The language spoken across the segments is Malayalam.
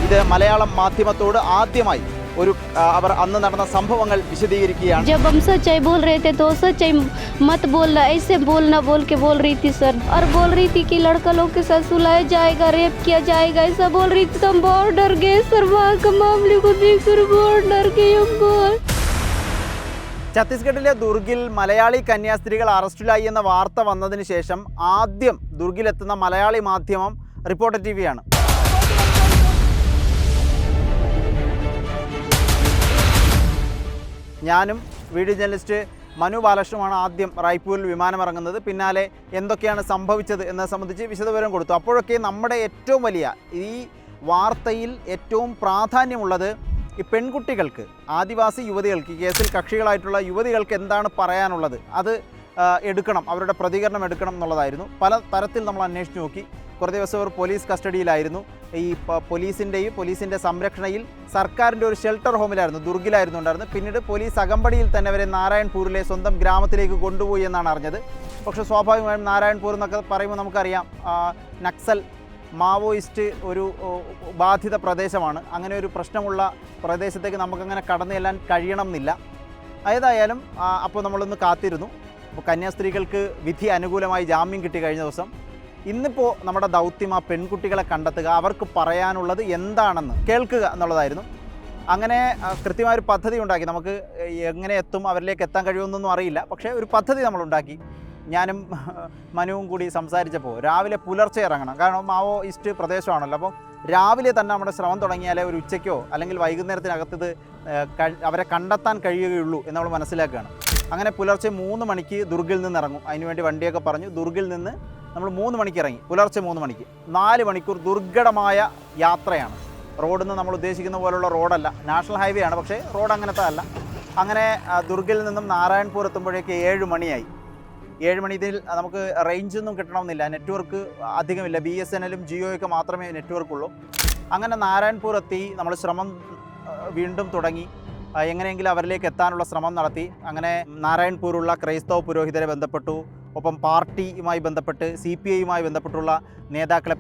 ഇത് മലയാളം മാധ്യമത്തോട് ആദ്യമായി ഒരു അവർ അന്ന് നടന്ന സംഭവങ്ങൾ വിശദീകരിക്കുകയാണ്. जब हम सच्चाई बोल रहे थे तो सच्चाई मत बोलना, ऐसे बोलना बोल के बोल रही थी सर, और बोल रही थी कि लड़का लोग के साथ सुलाया जाएगा, रेप किया जाएगा, ऐसा बोल रही थी. तो हम बहुत डर गए सर, वहाँ के मामले को देखकर बहुत डर गए हमको. ഛത്തീസ്ഗഡിലെ ദുർഗിൽ മലയാളി കന്യാസ്ത്രീകൾ അറസ്റ്റിലായി എന്ന വാർത്ത വന്നതിന് ശേഷം ആദ്യം ദുർഗിലെത്തുന്ന മലയാളി മാധ്യമം റിപ്പോർട്ടർ TV ആണ്. ഞാനും വീഡിയോ ജേർണലിസ്റ്റ് മനു ബാലകൃഷ്ണനുമാണ് ആദ്യം റായ്പൂരിൽ വിമാനമിറങ്ങുന്നത്. പിന്നാലെ എന്തൊക്കെയാണ് സംഭവിച്ചത് എന്നത് സംബന്ധിച്ച് വിശദവിവരം കൊടുത്തു. അപ്പോഴൊക്കെ നമ്മുടെ ഏറ്റവും വലിയ ഈ വാർത്തയിൽ ഏറ്റവും പ്രാധാന്യമുള്ളത് ഈ പെൺകുട്ടികൾക്ക്, ആദിവാസി യുവതികൾക്ക്, ഈ കേസിൽ കക്ഷികളായിട്ടുള്ള യുവതികൾക്ക് എന്താണ് പറയാനുള്ളത്, അത് എടുക്കണം, അവരുടെ പ്രതികരണം എടുക്കണം എന്നുള്ളതായിരുന്നു. പല തരത്തിൽ നമ്മൾ അന്വേഷിച്ച് നോക്കി. കുറേ ദിവസം അവർ പോലീസ് കസ്റ്റഡിയിലായിരുന്നു. ഈ പോലീസിൻ്റെ സംരക്ഷണയിൽ സർക്കാരിൻ്റെ ഒരു ഷെൽട്ടർ ഹോമിലായിരുന്നു, ദുർഗിലായിരുന്നു ഉണ്ടായിരുന്നത്. പിന്നീട് പോലീസ് അകമ്പടിയിൽ തന്നെ അവരെ നാരായൺപൂരിലെ സ്വന്തം ഗ്രാമത്തിലേക്ക് കൊണ്ടുപോയി എന്നാണ് അറിഞ്ഞത്. പക്ഷേ സ്വാഭാവികമായും നാരായൺപൂർ എന്നൊക്കെ പറയുമ്പോൾ നമുക്കറിയാം നക്സൽ മാവോയിസ്റ്റ് ഒരു ബാധിത പ്രദേശമാണ്. അങ്ങനെ ഒരു പ്രശ്നമുള്ള പ്രദേശത്തേക്ക് നമുക്കങ്ങനെ കടന്നു ചെല്ലാൻ കഴിയണം എന്നില്ല. ഏതായാലും അപ്പോൾ നമ്മളൊന്ന് കാത്തിരുന്നു. അപ്പോൾ കന്യാസ്ത്രീകൾക്ക് വിധി അനുകൂലമായി ജാമ്യം കിട്ടി കഴിഞ്ഞ ദിവസം. ഇന്നിപ്പോൾ നമ്മുടെ ദൗത്യം ആ പെൺകുട്ടികളെ കണ്ടെത്തുക, അവർക്ക് പറയാനുള്ളത് എന്താണെന്ന് കേൾക്കുക എന്നുള്ളതായിരുന്നു. അങ്ങനെ കൃത്യമായൊരു പദ്ധതി ഉണ്ടാക്കി. നമുക്ക് എങ്ങനെ എത്തും, അവരിലേക്ക് എത്താൻ കഴിയുമെന്നൊന്നും അറിയില്ല. പക്ഷേ ഒരു പദ്ധതി നമ്മളുണ്ടാക്കി. ഞാനും മനുവും കൂടി സംസാരിച്ചപ്പോൾ രാവിലെ പുലർച്ചെ ഇറങ്ങണം, കാരണം മാവോയിസ്റ്റ് പ്രദേശമാണല്ലോ. അപ്പോൾ രാവിലെ തന്നെ നമ്മുടെ ശ്രമം തുടങ്ങിയാലേ ഒരു ഉച്ചയ്ക്കോ അല്ലെങ്കിൽ വൈകുന്നേരത്തിനകത്ത് ഇത് അവരെ കണ്ടെത്താൻ കഴിയുകയുള്ളൂ എന്ന് നമ്മൾ മനസ്സിലാക്കുകയാണ്. അങ്ങനെ പുലർച്ചെ 3 മണിക്ക് ദുർഗിൽ നിന്ന് ഇറങ്ങും. അതിനുവേണ്ടി വണ്ടിയൊക്കെ പറഞ്ഞു. ദുർഗിൽ നിന്ന് നമ്മൾ 3 മണിക്ക് ഇറങ്ങി. പുലർച്ചെ 3 മണിക്ക് 4 മണിക്കൂർ ദുർഘടമായ യാത്രയാണ്. റോഡിൽ നിന്ന് നമ്മൾ ഉദ്ദേശിക്കുന്ന പോലുള്ള റോഡല്ല, നാഷണൽ ഹൈവേ ആണ്, പക്ഷേ റോഡ് അങ്ങനത്തെ അല്ല. അങ്ങനെ ദുർഗിൽ നിന്നും നാരായൺപൂർ എത്തുമ്പോഴേക്ക് 7 മണിയായി. 7 മണി. ഇതിൽ നമുക്ക് റേഞ്ചൊന്നും കിട്ടണമെന്നില്ല, നെറ്റ്വർക്ക് അധികമില്ല. BSNL-ഉം ജിയോയൊക്കെ മാത്രമേ നെറ്റ്വർക്കുള്ളൂ. അങ്ങനെ നാരായൺപൂർ എത്തി. നമ്മൾ ശ്രമം വീണ്ടും തുടങ്ങി. എങ്ങനെയെങ്കിലും അവരിലേക്ക് എത്താനുള്ള ശ്രമം നടത്തി. അങ്ങനെ നാരായൺപൂരുള്ള ക്രൈസ്തവ പുരോഹിതരെ ബന്ധപ്പെട്ടു. ഒപ്പം പാർട്ടിയുമായി ബന്ധപ്പെട്ട് CPI-യുമായി ബന്ധപ്പെട്ടുള്ള നേതാക്കളെ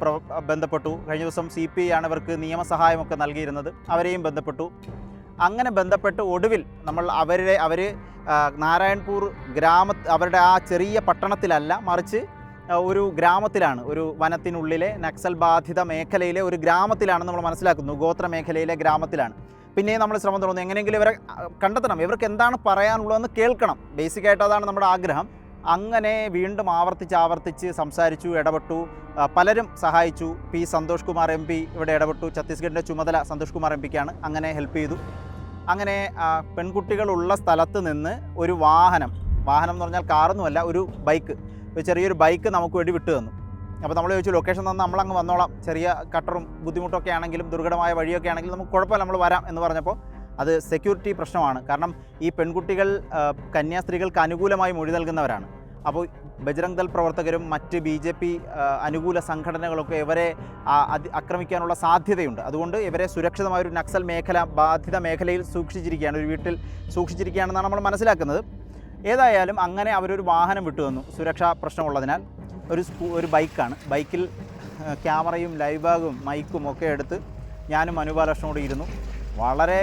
ബന്ധപ്പെട്ടു. കഴിഞ്ഞ ദിവസം CPI ആണ് ഇവർക്ക് നിയമസഹായമൊക്കെ നൽകിയിരുന്നത്, അവരെയും ബന്ധപ്പെട്ടു. അങ്ങനെ ബന്ധപ്പെട്ട് ഒടുവിൽ നമ്മൾ അവർ നാരായൺപൂർ അവരുടെ ആ ചെറിയ പട്ടണത്തിലല്ല, മറിച്ച് ഒരു ഗ്രാമത്തിലാണ്, ഒരു വനത്തിനുള്ളിലെ നക്സൽ ബാധിത മേഖലയിലെ ഒരു ഗ്രാമത്തിലാണ് നമ്മൾ മനസ്സിലാക്കുന്നു. ഗോത്ര മേഖലയിലെ ഗ്രാമത്തിലാണ്. പിന്നെയും നമ്മൾ ശ്രമം തുടങ്ങുന്നു. എങ്ങനെയെങ്കിലും ഇവരെ കണ്ടെത്തണം, ഇവർക്ക് എന്താണ് പറയാനുള്ളതെന്ന് കേൾക്കണം. ബേസിക്കായിട്ട് അതാണ് നമ്മുടെ ആഗ്രഹം. അങ്ങനെ വീണ്ടും ആവർത്തിച്ച് സംസാരിച്ചു, ഇടപെട്ടു. പലരും സഹായിച്ചു. സന്തോഷ് കുമാർ MP ഇവിടെ ഇടപെട്ടു. ഛത്തീസ്ഗഡിൻ്റെ ചുമതല സന്തോഷ് കുമാർ MPക്കാണ്. അങ്ങനെ ഹെൽപ്പ് ചെയ്തു. അങ്ങനെ പെൺകുട്ടികളുള്ള സ്ഥലത്ത് നിന്ന് ഒരു വാഹനം എന്ന് പറഞ്ഞാൽ കാറൊന്നുമല്ല, ഒരു ചെറിയൊരു ബൈക്ക് നമുക്ക് വേണ്ടി വിട്ടു തന്നു. അപ്പോൾ നമ്മൾ ചോദിച്ചു ലൊക്കേഷൻ തന്നാൽ നമ്മളങ്ങ് വന്നോളാം, ചെറിയ കട്ടറും ബുദ്ധിമുട്ടൊക്കെ ആണെങ്കിലും ദുർഘടമായ വഴിയൊക്കെ ആണെങ്കിലും നമുക്ക് കുഴപ്പമില്ല, നമ്മൾ വരാം എന്ന് പറഞ്ഞപ്പോൾ അത് സെക്യൂരിറ്റി പ്രശ്നമാണ്. കാരണം ഈ പെൺകുട്ടികൾ കന്യാസ്ത്രീകൾക്ക് അനുകൂലമായി മൊഴി നൽകുന്നവരാണ്. അപ്പോൾ ബജ്രംഗ് ദൾ പ്രവർത്തകരും മറ്റ് BJP അനുകൂല സംഘടനകളൊക്കെ ഇവരെ ആക്രമിക്കാനുള്ള സാധ്യതയുണ്ട്. അതുകൊണ്ട് ഇവരെ സുരക്ഷിതമായൊരു നക്സൽ ബാധിത മേഖലയിൽ സൂക്ഷിച്ചിരിക്കുകയാണ്, ഒരു വീട്ടിൽ സൂക്ഷിച്ചിരിക്കുകയാണെന്നാണ് നമ്മൾ മനസ്സിലാക്കുന്നത്. ഏതായാലും അങ്ങനെ അവരൊരു വാഹനം വിട്ടു തന്നു, സുരക്ഷാ പ്രശ്നമുള്ളതിനാൽ. ഒരു ബൈക്കാണ്. ബൈക്കിൽ ക്യാമറയും ലൈവ് ബാഗും മൈക്കും ഒക്കെ എടുത്ത് ഞാനും മനു ബാലകൃഷ്ണനോട് ഇരുന്നു. വളരെ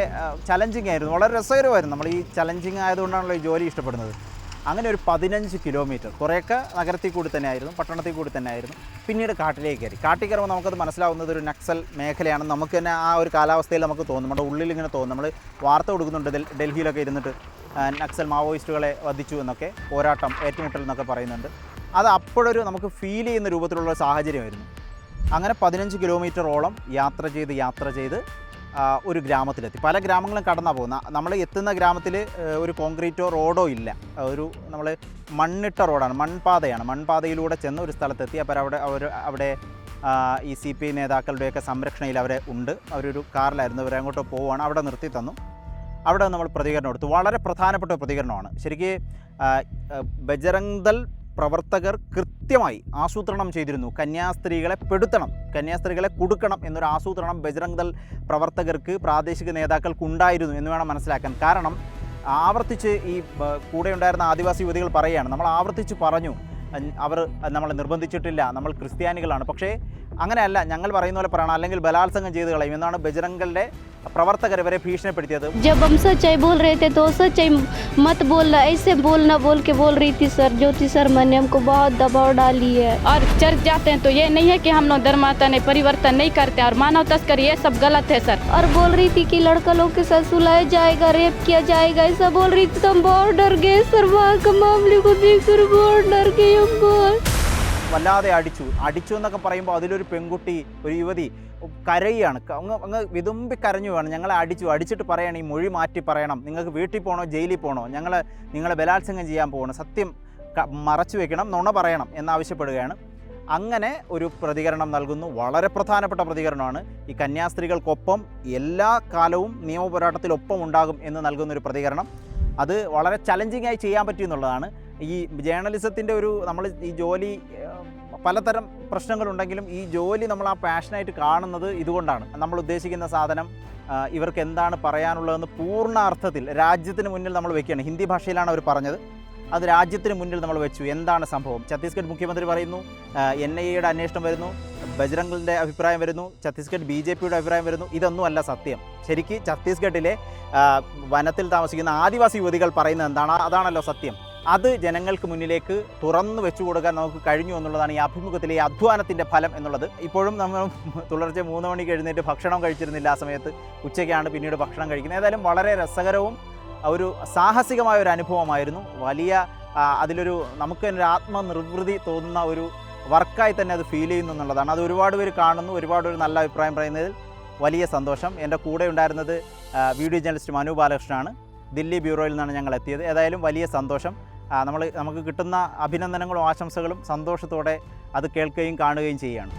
ചലഞ്ചിങ് ആയിരുന്നു, വളരെ രസകരമായിരുന്നു. നമ്മൾ ഈ ചലഞ്ചിങ് ആയതുകൊണ്ടാണല്ലോ ഈ ജോലി ഇഷ്ടപ്പെടുന്നത്. അങ്ങനെ ഒരു 15 കിലോമീറ്റർ, കുറേയൊക്കെ നഗരത്തിൽ കൂടി തന്നെയായിരുന്നു, പട്ടണത്തിൽ കൂടി തന്നെയായിരുന്നു. പിന്നീട് കാട്ടിലേക്ക് കയറി. കാട്ടിൽ കയറുമ്പോൾ നമുക്കത് മനസ്സിലാവുന്നത് ഒരു നക്സൽ മേഖലയാണെന്ന് നമുക്ക് തന്നെ ആ ഒരു കാലാവസ്ഥയിൽ നമുക്ക് തോന്നും, നമ്മുടെ ഉള്ളിൽ ഇങ്ങനെ തോന്നും. നമ്മൾ വാർത്ത കൊടുക്കുന്നുണ്ട് ഡൽഹിയിലൊക്കെ ഇരുന്നിട്ട് നക്സൽ മാവോയിസ്റ്റുകളെ വധിച്ചു എന്നൊക്കെ, പോരാട്ടം, ഏറ്റുമുട്ടൽ എന്നൊക്കെ പറയുന്നുണ്ട്. അത് അപ്പോഴൊരു നമുക്ക് ഫീൽ ചെയ്യുന്ന രൂപത്തിലുള്ള സാഹചര്യമായിരുന്നു. അങ്ങനെ 15 കിലോമീറ്ററോളം യാത്ര ചെയ്ത് ഒരു ഗ്രാമത്തിലെത്തി. പല ഗ്രാമങ്ങളും കടന്നാണ് പോകുന്നത്. നമ്മൾ എത്തുന്ന ഗ്രാമത്തിൽ ഒരു കോൺക്രീറ്റോ റോഡോ ഇല്ല, ഒരു നമ്മൾ മണ്ണിട്ട റോഡാണ്, മൺപാതയാണ്. മൺപാതയിലൂടെ ചെന്ന് ഒരു സ്ഥലത്തെത്തി. അപ്പോൾ അവിടെ ഈ CPI നേതാക്കളുടെയൊക്കെ സംരക്ഷണയിൽ അവരെ ഉണ്ട്. അവരൊരു കാറിലായിരുന്നു, അവരെ അങ്ങോട്ട് പോവുകയാണ്. അവിടെ നിർത്തി തന്നു. അവിടെ നമ്മൾ പ്രതികരണം എടുത്തു. വളരെ പ്രധാനപ്പെട്ട പ്രതികരണമാണ്. ശരിക്കും ബജ്രംഗ് ദൾ പ്രവർത്തകർ കൃത്യമായി ആസൂത്രണം ചെയ്തിരുന്നു. കന്യാസ്ത്രീകളെ പെടുത്തണം, കന്യാസ്ത്രീകളെ കൊടുക്കണം എന്നൊരു ആസൂത്രണം ബജ്രംഗ് ദൾ പ്രവർത്തകർക്ക്, പ്രാദേശിക നേതാക്കൾക്കുണ്ടായിരുന്നു എന്ന് വേണം മനസ്സിലാക്കാൻ. കാരണം ആവർത്തിച്ച് ഈ കൂടെ ഉണ്ടായിരുന്ന ആദിവാസി യുവതികൾ പറയുകയാണ്, നമ്മൾ ആവർത്തിച്ച് പറഞ്ഞു അവർ നമ്മളെ നിർബന്ധിച്ചിട്ടില്ല, നമ്മൾ ക്രിസ്ത്യാനികളാണ്. പക്ഷേ അങ്ങനെയല്ല, ഞങ്ങൾ പറയുന്ന പോലെ പറയണം, അല്ലെങ്കിൽ ബലാത്സംഗം ചെയ്ത് കളയും എന്നാണ് ബജരംഗളുടെ പ്രവർത്തകർ ഇവരെ ഭീഷണിപ്പെടുത്തിയത്. जब हम सच्चाई बोल रहे थे तो सच्चाई मत बोलना, ऐसे बोलना बोल के बोल रही थी सर। ज्योति शर्मा ने हमको बहुत दबाव डाली है। और चर्च जाते हैं तो ये नहीं है कि हम लोग धर्मांतरण परिवर्तन नहीं करते और मानव तस्करी ये सब गलत है सर। और बोल रही थी कि लड़का लोग के साथ सुलाया जाएगा, रेप किया जाएगा, ऐसा बोल रही थी। तो हम बहुत डर गए सर, वहाँ के मामले को देख कर बहुत डर गए हम बहुत। വല്ലാതെ അടിച്ചു എന്നൊക്കെ പറയുമ്പോൾ അതിലൊരു പെൺകുട്ടി, ഒരു യുവതി കരയാണ്, അങ്ങ് വിതുമ്പി കരഞ്ഞു വേണം. ഞങ്ങളെ അടിച്ചിട്ട് പറയണം, ഈ മൊഴി മാറ്റി പറയണം, നിങ്ങൾക്ക് വീട്ടിൽ പോകണോ ജയിലിൽ പോകണോ, നിങ്ങളെ ബലാത്സംഗം ചെയ്യാൻ പോകണം, സത്യം മറച്ചു വെക്കണം, നുണ പറയണം എന്നാവശ്യപ്പെടുകയാണ്. അങ്ങനെ ഒരു പ്രതികരണം നൽകുന്നു. വളരെ പ്രധാനപ്പെട്ട പ്രതികരണമാണ്. ഈ കന്യാസ്ത്രീകൾക്കൊപ്പം എല്ലാ കാലവും നിയമപോരാട്ടത്തിലൊപ്പം ഉണ്ടാകും എന്ന് നൽകുന്നൊരു പ്രതികരണം. അത് വളരെ ചലഞ്ചിങ് ആയി ചെയ്യാൻ പറ്റിയെന്നുള്ളതാണ്. ഈ ജേർണലിസത്തിൻ്റെ നമ്മൾ ഈ ജോലി പലതരം പ്രശ്നങ്ങളുണ്ടെങ്കിലും ഈ ജോലി നമ്മൾ ആ പാഷനായിട്ട് കാണുന്നത് ഇതുകൊണ്ടാണ്. നമ്മൾ ഉദ്ദേശിക്കുന്ന സാധനം ഇവർക്ക് എന്താണ് പറയാനുള്ളതെന്ന് പൂർണ്ണ അർത്ഥത്തിൽ രാജ്യത്തിന് മുന്നിൽ നമ്മൾ വെക്കുകയാണ്. ഹിന്ദി ഭാഷയിലാണ് അവർ പറഞ്ഞത്, അത് രാജ്യത്തിന് മുന്നിൽ നമ്മൾ വെച്ചു. എന്താണ് സംഭവം? ഛത്തീസ്ഗഡ് മുഖ്യമന്ത്രി പറയുന്നു, NIA അന്വേഷണം വരുന്നു, ബജ്രംഗിൻ്റെ അഭിപ്രായം വരുന്നു, ഛത്തീസ്ഗഡ് BJPയുടെ അഭിപ്രായം വരുന്നു. ഇതൊന്നും അല്ല സത്യം. ശരിക്കും ഛത്തീസ്ഗഡിലെ വനത്തിൽ താമസിക്കുന്ന ആദിവാസി യുവതികൾ പറയുന്നത് എന്താണ്, അതാണല്ലോ സത്യം. അത് ജനങ്ങൾക്ക് മുന്നിലേക്ക് തുറന്നു വെച്ചു കൊടുക്കാൻ നമുക്ക് കഴിഞ്ഞു എന്നുള്ളതാണ് ഈ അഭിമുഖത്തിലെ ഈ അധ്വാനത്തിൻ്റെ ഫലം എന്നുള്ളത്. ഇപ്പോഴും നമ്മൾ തുടർച്ച 3 മണിക്ക് എഴുന്നേറ്റ് ഭക്ഷണം കഴിച്ചിരുന്നില്ല. ആ സമയത്ത് ഉച്ചയ്ക്കാണ് പിന്നീട് ഭക്ഷണം കഴിക്കുന്നത്. ഏതായാലും വളരെ രസകരവും ഒരു സാഹസികമായ ഒരു അനുഭവമായിരുന്നു. വലിയ അതിലൊരു നമുക്ക് തന്നെ ഒരു ആത്മനിർവൃതി തോന്നുന്ന ഒരു വർക്കായി തന്നെ അത് ഫീൽ ചെയ്യുന്നു എന്നുള്ളതാണ്. അത് ഒരുപാട് പേര് കാണുന്നു, ഒരുപാട് പേര് നല്ല അഭിപ്രായം പറയുന്നതിൽ വലിയ സന്തോഷം. എൻ്റെ കൂടെ ഉണ്ടായിരുന്നത് വീഡിയോ ജേർണലിസ്റ്റ് മനു ബാലകൃഷ്ണനാണ്. ദില്ലി ബ്യൂറോയിൽ നിന്നാണ് ഞങ്ങൾ എത്തിയത്. ഏതായാലും വലിയ സന്തോഷം. നമുക്ക് കിട്ടുന്ന അഭിനന്ദനങ്ങളും ആശംസകളും സന്തോഷത്തോടെ അത് കേൾക്കുകയും കാണുകയും ചെയ്യുകയാണ്.